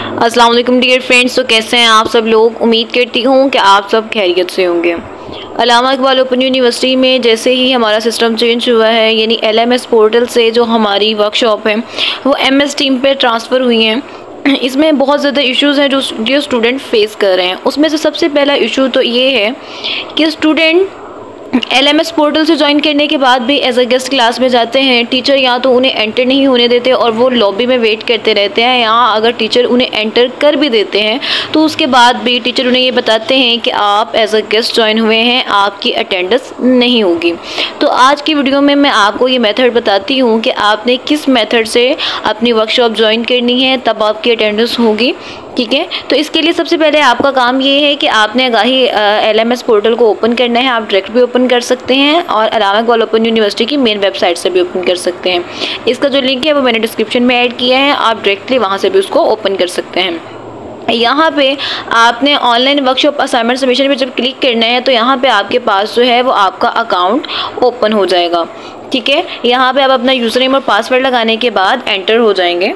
अस्सलाम वालेकुम dear friends. तो कैसे हैं आप सब लोग? उम्मीद करती हूँ कि आप सब खैरियत से होंगे। अल्लामा इकबाल ओपन यूनिवर्सिटी में जैसे ही हमारा सिस्टम चेंज हुआ है, यानी LMS पोर्टल से जो हमारी वर्कशॉप है वो MS टीम पे ट्रांसफ़र हुई हैं। इसमें बहुत ज़्यादा इश्यूज़ हैं जो स्टूडेंट फेस कर रहे हैं। उसमें से सबसे पहला इशू तो ये है कि स्टूडेंट LMS पोर्टल से ज्वाइन करने के बाद भी एज अ गेस्ट क्लास में जाते हैं। टीचर या तो उन्हें एंटर नहीं होने देते और वो लॉबी में वेट करते रहते हैं, या अगर टीचर उन्हें एंटर कर भी देते हैं तो उसके बाद भी टीचर उन्हें ये बताते हैं कि आप एज अ गेस्ट ज्वाइन हुए हैं, आपकी अटेंडेंस नहीं होगी। तो आज की वीडियो में मैं आपको ये मेथड बताती हूँ कि आपने किस मेथड से अपनी वर्कशॉप ज्वाइन करनी है, तब आपकी अटेंडेंस होगी। ठीक है, तो इसके लिए सबसे पहले आपका काम ये है कि आपने आगाही LMS पोर्टल को ओपन करना है। आप डायरेक्ट भी ओपन कर सकते हैं और अल्लामा इकबाल ओपन यूनिवर्सिटी की मेन वेबसाइट से भी ओपन कर सकते हैं। इसका जो लिंक है वो मैंने डिस्क्रिप्शन में ऐड किया है, आप डायरेक्टली वहाँ से भी उसको ओपन कर सकते हैं। यहाँ पे आपने ऑनलाइन वर्कशॉप असाइनमेंट सबमिशन पे जब क्लिक करना है तो यहाँ पे आपके पास जो है वो आपका अकाउंट ओपन हो जाएगा। ठीक है, यहाँ पे आप अपना यूज़र नेम और पासवर्ड लगाने के बाद एंटर हो जाएंगे।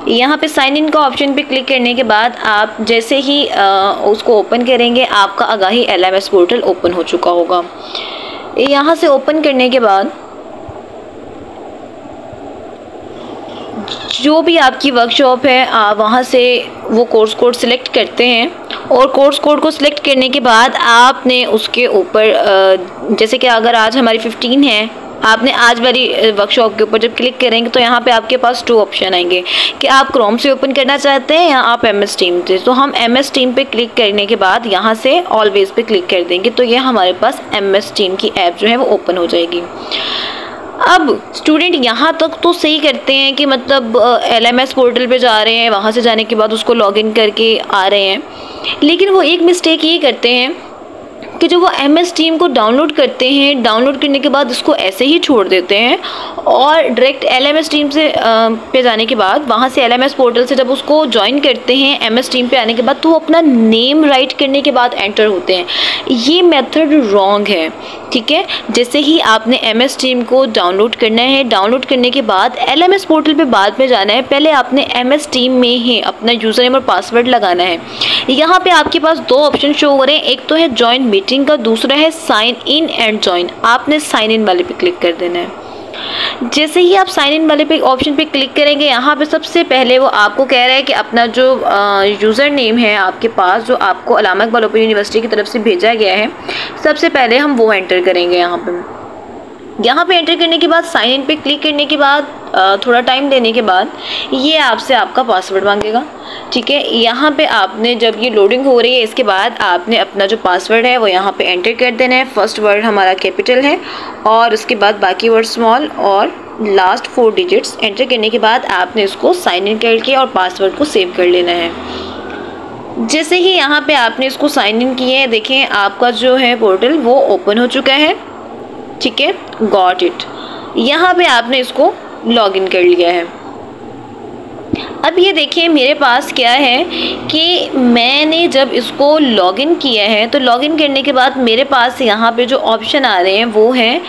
यहाँ पे साइन इन का ऑप्शन पे क्लिक करने के बाद आप जैसे ही उसको ओपन करेंगे, आपका आगाही LMS पोर्टल ओपन हो चुका होगा। यहाँ से ओपन करने के बाद जो भी आपकी वर्कशॉप है आप वहाँ से वो कोर्स कोड सिलेक्ट करते हैं और कोर्स कोड को सिलेक्ट करने के बाद आपने उसके ऊपर जैसे कि अगर आज हमारी 15 है, आपने आज वाली वर्कशॉप के ऊपर जब क्लिक करेंगे तो यहाँ पे आपके पास 2 ऑप्शन आएंगे कि आप क्रोम से ओपन करना चाहते हैं या आप MS टीम से। तो हम MS टीम पे क्लिक करने के बाद यहाँ से ऑलवेज पे क्लिक कर देंगे तो ये हमारे पास MS टीम की ऐप जो है वो ओपन हो जाएगी। अब स्टूडेंट यहाँ तक तो सही करते हैं कि मतलब LMS पोर्टल पे जा रहे हैं, वहाँ से जाने के बाद उसको लॉगिन करके आ रहे हैं, लेकिन वो एक मिस्टेक ये करते हैं कि जो वो MS टीम को डाउनलोड करते हैं, डाउनलोड करने के बाद उसको ऐसे ही छोड़ देते हैं और डायरेक्ट LMS टीम से पे जाने के बाद वहाँ से LMS पोर्टल से जब उसको ज्वाइन करते हैं MS टीम पे आने के बाद तो वो अपना नेम राइट करने के बाद एंटर होते हैं। ये मेथड रॉन्ग है। ठीक है, जैसे ही आपने MS टीम को डाउनलोड करना है, डाउनलोड करने के बाद LMS पोर्टल पे बाद में जाना है, पहले आपने MS टीम में ही अपना यूज़र नेम और पासवर्ड लगाना है। यहाँ पे आपके पास 2 ऑप्शन शो हो रहे हैं, एक तो है ज्वाइन मीटिंग का, दूसरा है साइन इन एंड ज्वाइन। आपने साइन इन वाले पे क्लिक कर देना है। जैसे ही आप साइन इन वाले पे ऑप्शन पे क्लिक करेंगे, यहाँ पे सबसे पहले वो आपको कह रहा है कि अपना जो यूज़र नेम है आपके पास, जो आपको अल्लामा इकबाल ओपन यूनिवर्सिटी की तरफ से भेजा गया है, सबसे पहले हम वो एंटर करेंगे। यहाँ पे एंटर करने के बाद साइन इन पे क्लिक करने के बाद थोड़ा टाइम देने के बाद ये आपसे आपका पासवर्ड मांगेगा। ठीक है, यहाँ पे आपने जब ये लोडिंग हो रही है इसके बाद आपने अपना जो पासवर्ड है वो यहाँ पे एंटर कर देना है। फर्स्ट वर्ड हमारा कैपिटल है और उसके बाद बाकी वर्ड स्मॉल और लास्ट 4 डिजिट्स एंटर करने के बाद आपने इसको साइन इन करके और पासवर्ड को सेव कर लेना है। जैसे ही यहाँ पे आपने इसको साइन इन किए, देखें आपका जो है पोर्टल वो ओपन हो चुका है। ठीक है, गॉट इट। यहाँ पे आपने इसको लॉगिन कर लिया है। अब ये देखिए मेरे पास क्या है कि मैंने जब इसको लॉगिन किया है तो लॉगिन करने के बाद मेरे पास यहाँ पे जो ऑप्शन आ रहे हैं वो है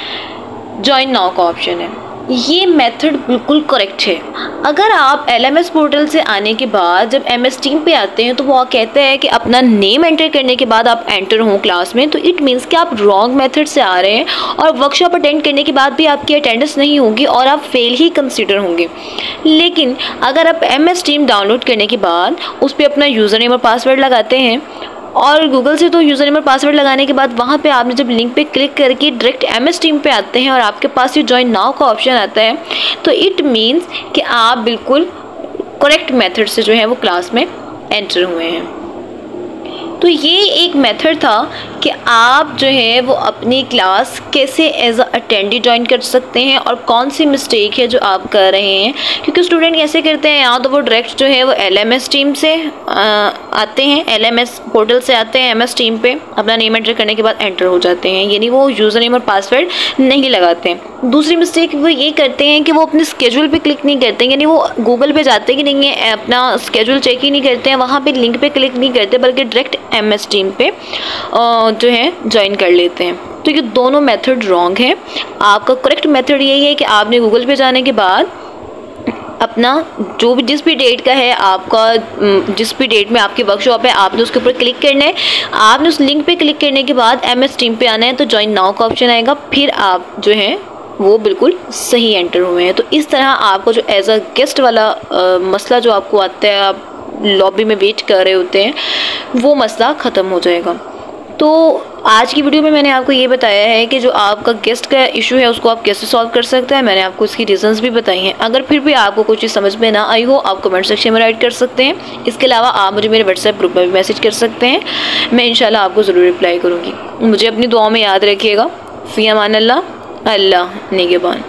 ज्वाइन नाउ का ऑप्शन है। ये मेथड बिल्कुल करेक्ट है। अगर आप LMS पोर्टल से आने के बाद जब MS टीम पे आते हैं तो वो कहते हैं कि अपना नेम एंटर करने के बाद आप एंटर हों क्लास में, तो इट मीन्स कि आप रॉन्ग मेथड से आ रहे हैं और वर्कशॉप अटेंड करने के बाद भी आपकी अटेंडेंस नहीं होगी और आप फेल ही कंसिडर होंगे। लेकिन अगर आप MS टीम डाउनलोड करने के बाद उस पर अपना यूज़र नेम और पासवर्ड लगाते हैं और गूगल से तो यूज़र नेम और पासवर्ड लगाने के बाद वहाँ पे आपने जब लिंक पे क्लिक करके डायरेक्ट MS टीम पे आते हैं और आपके पास ये ज्वाइन नाउ का ऑप्शन आता है, तो इट मीन्स कि आप बिल्कुल करेक्ट मेथड से जो है वो क्लास में एंटर हुए हैं। तो ये एक मेथड था कि आप जो है वो अपनी क्लास कैसे एज अ अटेंडी ज्वाइन कर सकते हैं और कौन सी मिस्टेक है जो आप कर रहे हैं। क्योंकि स्टूडेंट कैसे करते हैं, या तो वो डायरेक्ट जो है वो LMS टीम से आते हैं, LMS पोर्टल से आते हैं MS टीम पे, अपना नेम एंटर करने के बाद एंटर हो जाते हैं, यानी वो यूज़र नेम और पासवर्ड नहीं लगाते हैं। दूसरी मिस्टेक वो ये करते हैं कि वो अपने स्केड्यूल पे क्लिक नहीं करते, यानी वो गूगल पे जाते कि नहीं है, अपना स्केड्यूल चेक ही नहीं करते हैं, वहाँ पे लिंक पे क्लिक नहीं करते, बल्कि डायरेक्ट MS टीम पे जो है ज्वाइन कर लेते हैं। तो ये दोनों मेथड रॉन्ग है। आपका करेक्ट मेथड यही है कि आपने गूगल पे जाने के बाद अपना जो भी जिस भी डेट का है आपका, जिस भी डेट में आपकी वर्कशॉप है, आपने उसके ऊपर क्लिक करना है। आपने उस लिंक पे क्लिक करने के बाद MS टीम पे आना है, तो ज्वाइन नाउ का ऑप्शन आएगा, फिर आप जो है वो बिल्कुल सही एंटर हुए हैं। तो इस तरह आपको जो एज अ गेस्ट वाला मसला जो आपको आता है, आप लॉबी में वेट कर रहे होते हैं, वो मसला ख़त्म हो जाएगा। तो आज की वीडियो में मैंने आपको ये बताया है कि जो आपका गेस्ट का इशू है उसको आप कैसे सॉल्व कर सकते हैं। मैंने आपको इसकी रीजंस भी बताई हैं। अगर फिर भी आपको कोई चीज़ समझ में ना आई हो, आप कमेंट सेक्शन में राइट कर सकते हैं। इसके अलावा आप मुझे मेरे व्हाट्सएप ग्रुप में भी मैसेज कर सकते हैं, मैं इंशाल्लाह आपको ज़रूर रिप्लाई करूँगी। मुझे अपनी दुआ में याद रखिएगा। फ़ी अमान अल्लाह, अल्लाह निगहबान।